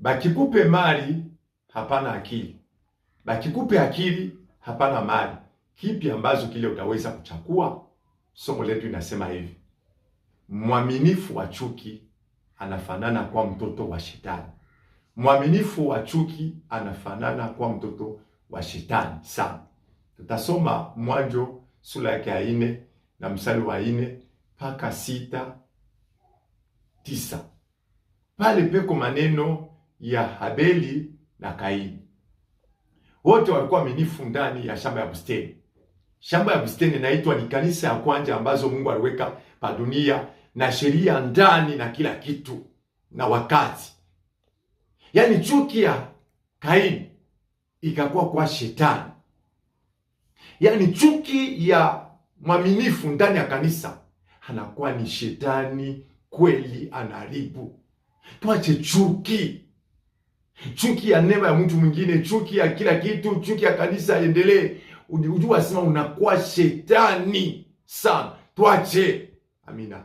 Bakikupe mali hapana akili, bakikupe akili hapana mali, kipi ambazo kile utaweza kuchakua? Somo letu inasema hivi: mwaminifu wa chuki anafanana kwa mtoto wa shetani. Mwaminifu wa chuki anafanana kwa mtoto wa shetani sana. Tutasoma Mwanzo sura yake ya 4 na mstari wa 4 mpaka 6, 9. Pale peko maneno ya Habeli na Kaini. Wote walikuwa waaminifu ndani ya shamba ya bustani. Shamba ya bustani inaitwa ni kanisa ya kwanza ambazo Mungu aliweka pa dunia, na sheria ndani na kila kitu na wakati. Yaani chuki ya Kaini ikakuwa kwa shetani. Yaani chuki ya mwaminifu ndani ya kanisa anakuwa ni shetani kweli, anaharibu. Tuache chuki. Chuki ya neema ya mtu mwingine, chuki ya kila kitu, chuki ya kanisa endelee. Ujua sema unakuwa shetani sana. Tuache. Amina.